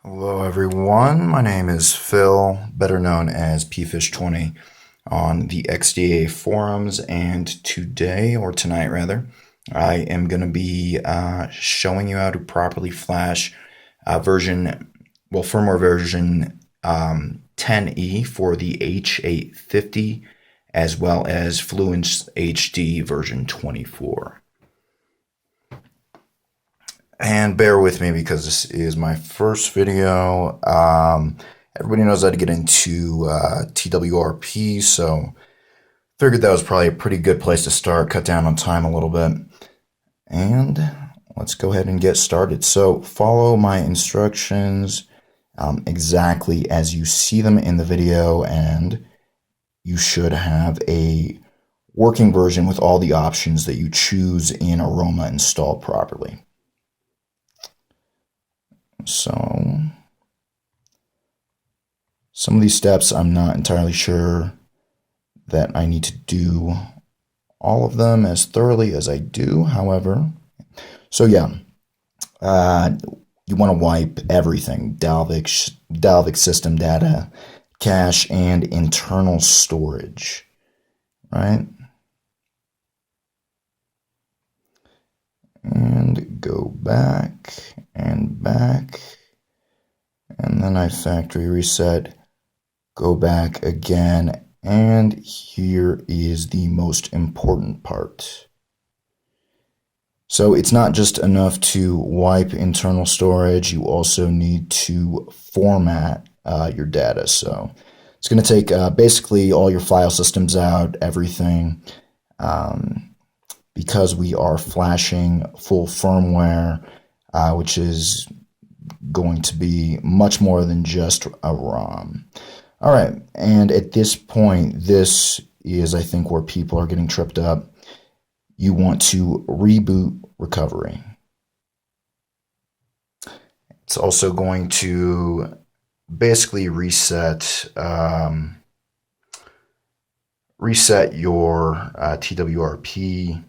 Hello everyone, my name is Phil, better known as pfish20 on the XDA forums, and today, or tonight rather, I am going to be showing you how to properly flash firmware version 10E for the H850 as well as FluenceHD version 24. And bear with me because this is my first video. Everybody knows how to get into TWRP, so figured that was probably a pretty good place to start, cut down on time a little bit. And let's go ahead and get started. So follow my instructions exactly as you see them in the video, and you should have a working version with all the options that you choose in Aroma installed properly. So some of these steps I'm not entirely sure that I need to do all of them as thoroughly as I do, however. So yeah, you want to wipe everything: Dalvik system data, cache, and internal storage, right? And go back and back, and then I factory reset, go back again, and here is the most important part. So it's not just enough to wipe internal storage, you also need to format your data. So it's going to take basically all your file systems out, everything, because we are flashing full firmware, which is going to be much more than just a ROM. All right, and at this point, this is, I think, where people are getting tripped up. You want to reboot recovery. It's also going to basically reset your TWRP.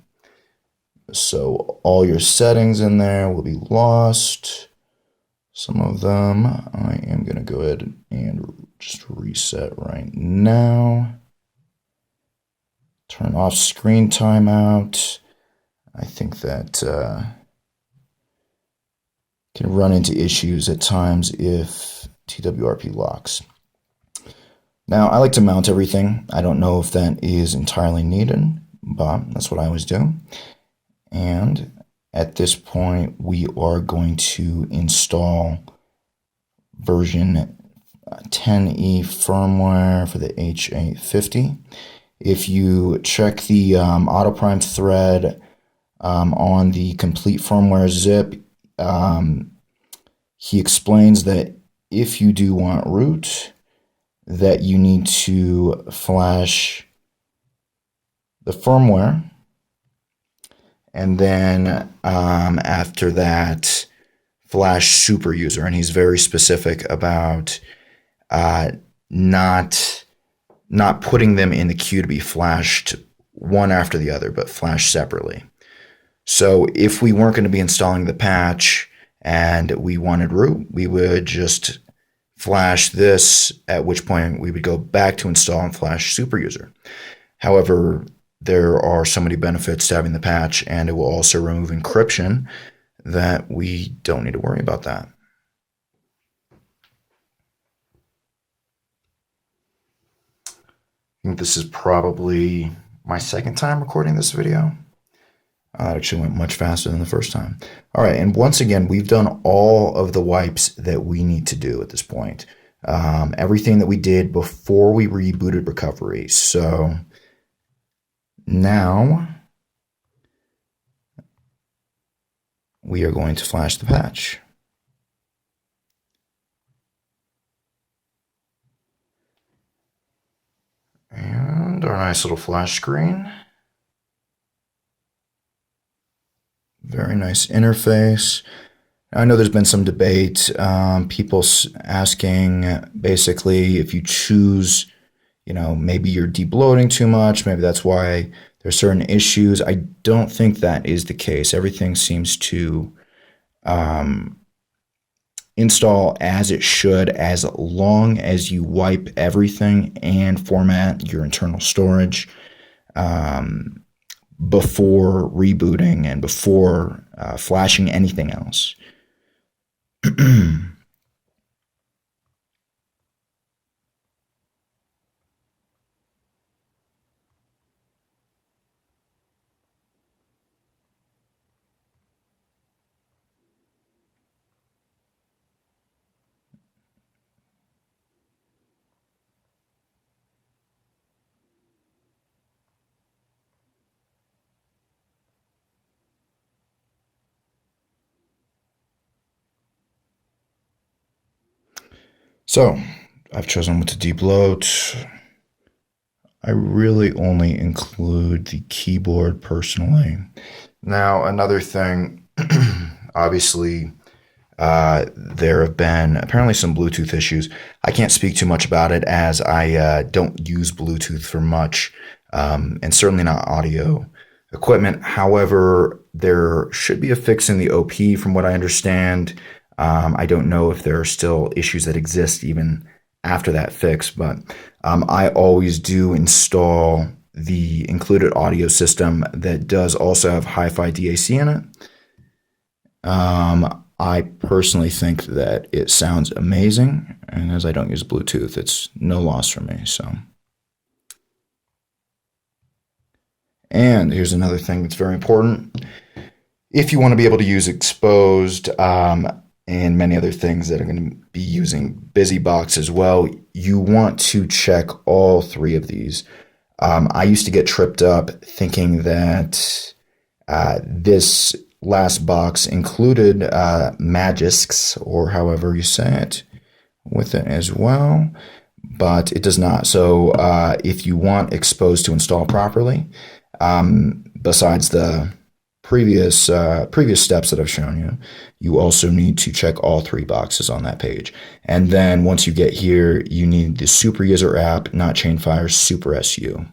So all your settings in there will be lost. Some of them I am going to go ahead and just reset right now. Turn off screen timeout. I think that can run into issues at times if TWRP locks. Now, I like to mount everything. I don't know if that is entirely needed, but that's what I always do. And at this point, we are going to install version 10E firmware for the H850. If you check the Autoprime thread on the complete firmware zip, he explains that if you do want root, that you need to flash the firmware, and then after that, flash super user. And he's very specific about not putting them in the queue to be flashed one after the other, but flashed separately. So if we weren't going to be installing the patch and we wanted root, we would just flash this, at which point we would go back to install and flash super user. However, there are so many benefits to having the patch, and it will also remove encryption, that we don't need to worry about that. I think this is probably my second time recording this video. It actually went much faster than the first time. All right, and once again, we've done all of the wipes that we need to do at this point. Everything that we did before we rebooted recovery. So now we are going to flash the patch. And our nice little flash screen. Very nice interface. I know there's been some debate, people asking basically if you choose, maybe you're deep loading too much, maybe that's why there's certain issues. I don't think that is the case. Everything seems to install as it should as long as you wipe everything and format your internal storage before rebooting and before flashing anything else. So I've chosen what to deep load. I really only include the keyboard personally. Now, another thing, obviously, there have been apparently some Bluetooth issues. I can't speak too much about it as I don't use Bluetooth for much, and certainly not audio equipment. However, there should be a fix in the OP from what I understand. I don't know if there are still issues that exist even after that fix, but I always do install the included audio system that does also have hi-fi DAC in it. I personally think that it sounds amazing, and as I don't use Bluetooth, it's no loss for me. So, and here's another thing that's very important. If you want to be able to use exposed and many other things that are going to be using BusyBox as well, you want to check all three of these. I used to get tripped up thinking that this last box included Magisk, or however you say it, with it as well, but it does not. So if you want exposed to install properly, besides the previous steps that I've shown you, you also need to check all three boxes on that page. And then once you get here, you need the Super User app, not Chainfire, Super SU.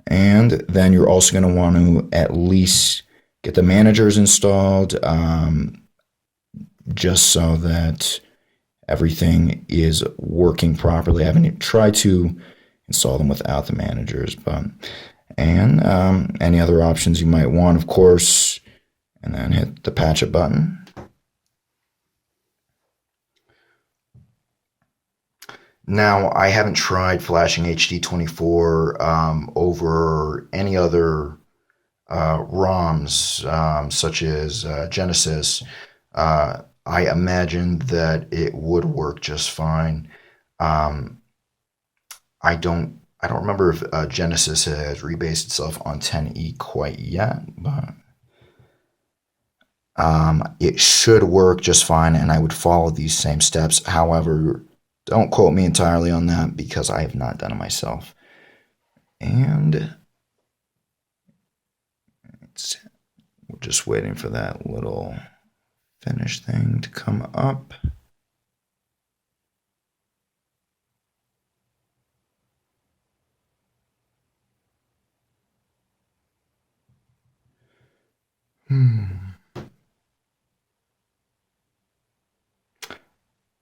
And then you're also going to want to at least get the managers installed, just so that everything is working properly. I haven't tried to install them without the managers, but and any other options you might want, of course, and then hit the patch it button. Now, I haven't tried flashing HD-24 over any other ROMs, such as Genesis. I imagine that it would work just fine. I don't remember if Genesis has rebased itself on 10E quite yet, but it should work just fine, and I would follow these same steps. However, don't quote me entirely on that because I have not done it myself. And we're just waiting for that little finish thing to come up.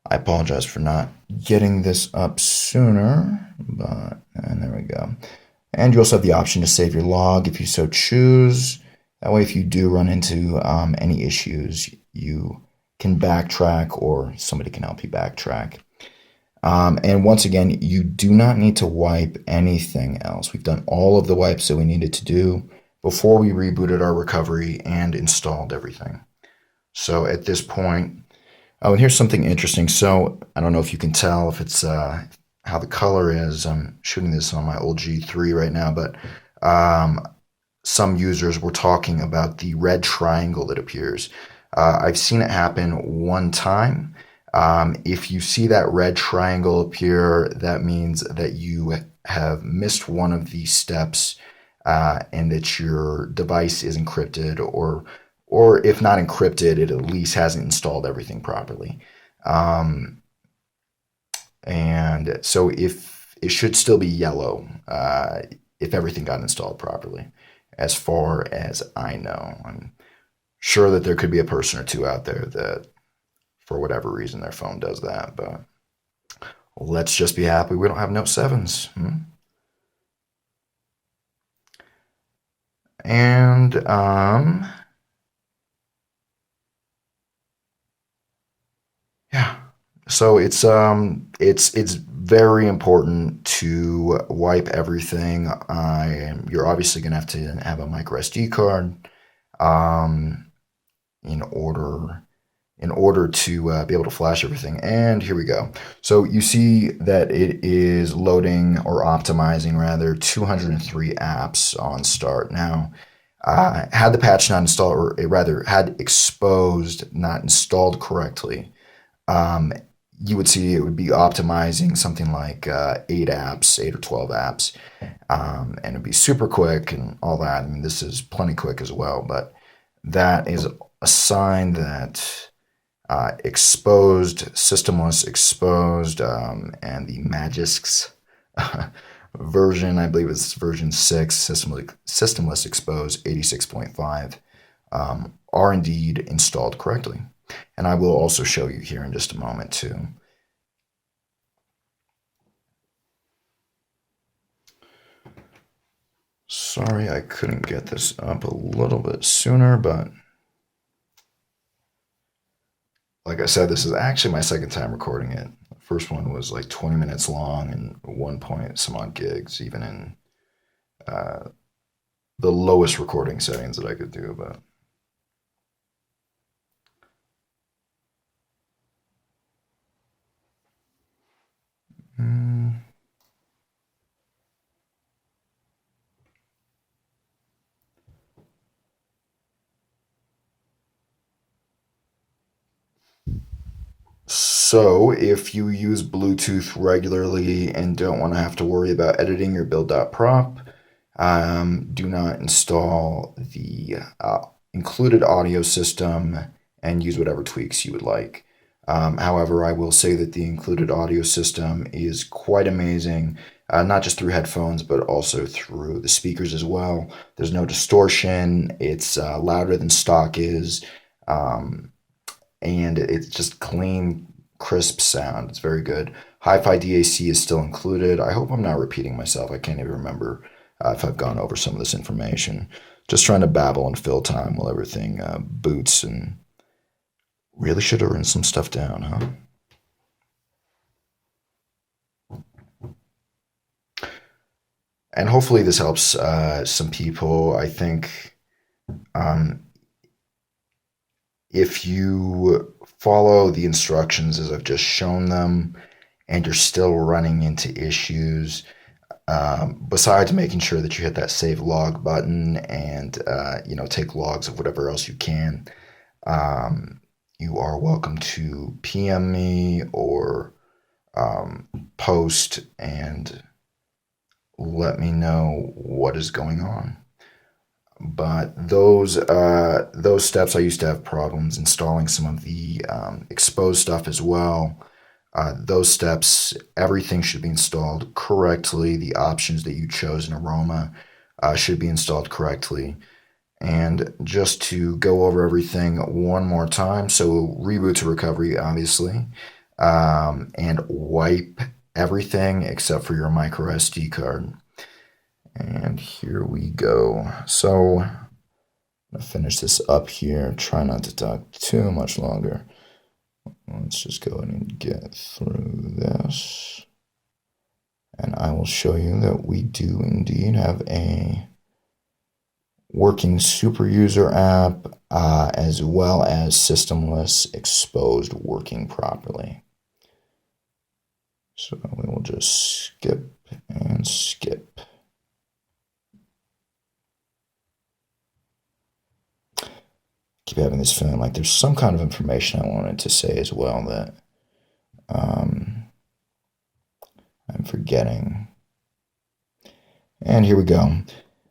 I apologize for not getting this up sooner, but and there we go. And you also have the option to save your log if you so choose. That way, if you do run into any issues, you can backtrack or somebody can help you backtrack. And once again, you do not need to wipe anything else. We've done all of the wipes that we needed to do before we rebooted our recovery and installed everything. So at this point, oh, and here's something interesting. So I don't know if you can tell if it's how the color is. I'm shooting this on my old G3 right now, but some users were talking about the red triangle that appears. I've seen it happen one time. If you see that red triangle appear, that means that you have missed one of these steps and that your device is encrypted, or if not encrypted, it at least hasn't installed everything properly. And so if it should still be yellow if everything got installed properly, as far as I know. I'm sure that there could be a person or two out there that for whatever reason their phone does that, but let's just be happy we don't have Note 7s. And yeah. So it's very important to wipe everything. You're obviously gonna have to have a micro SD card um, in order to be able to flash everything. And here we go. So you see that it is loading or optimizing rather 203 apps on start. Now, had the patch not installed, or rather had exposed not installed correctly, you would see it would be optimizing something like 8 apps, 8 or 12 apps, and it'd be super quick and all that. I mean, this is plenty quick as well, but that is a sign that exposed, system was exposed, and the Magic's version, I believe it's version 6, systemless exposed 86.5, are indeed installed correctly. And I will also show you here in just a moment too. Sorry I couldn't get this up a little bit sooner, but like I said, this is actually my second time recording it. The first one was like 20 minutes long and 1 point some odd gigs, even in the lowest recording settings that I could do, but So if you use Bluetooth regularly and don't want to have to worry about editing your build.prop, do not install the included audio system and use whatever tweaks you would like. However, I will say that the included audio system is quite amazing, not just through headphones, but also through the speakers as well. There's no distortion, it's louder than stock is, and it's just clean, crisp sound. It's very good. Hi-Fi DAC is still included. I hope I'm not repeating myself. I can't even remember if I've gone over some of this information. Just trying to babble and fill time while everything boots, and really should have written some stuff down, huh? And hopefully this helps some people. I think if you follow the instructions as I've just shown them and you're still running into issues, besides making sure that you hit that save log button and take logs of whatever else you can, you are welcome to PM me or post and let me know what is going on. But those steps, I used to have problems installing some of the exposed stuff as well. Those steps, everything should be installed correctly. The options that you chose in Aroma should be installed correctly. And just to go over everything one more time, so reboot to recovery, obviously, and wipe everything except for your micro SD card. And here we go. So I'm gonna finish this up here. Try not to talk too much longer. Let's just go ahead and get through this. And I will show you that we do indeed have a working super user app, as well as systemless exposed working properly. So we will just skip and skip. Keep having this feeling like there's some kind of information I wanted to say as well that I'm forgetting. And here we go.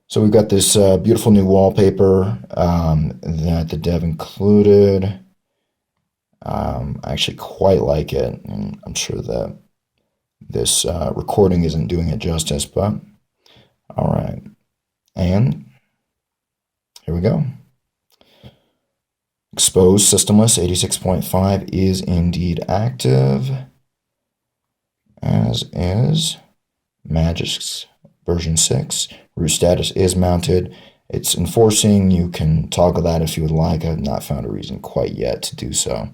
So we've got this beautiful new wallpaper that the dev included. I actually quite like it, and I'm sure that this recording isn't doing it justice, but all right. And here we go. Exposed systemless 86.5 is indeed active, as is Magic's version 6. Root status is mounted. It's enforcing. You can toggle that if you would like. I've not found a reason quite yet to do so.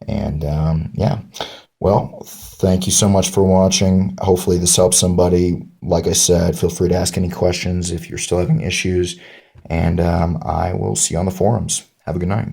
And yeah, well, thank you so much for watching. Hopefully this helps somebody. Like I said, feel free to ask any questions if you're still having issues. And I will see you on the forums. Have a good night.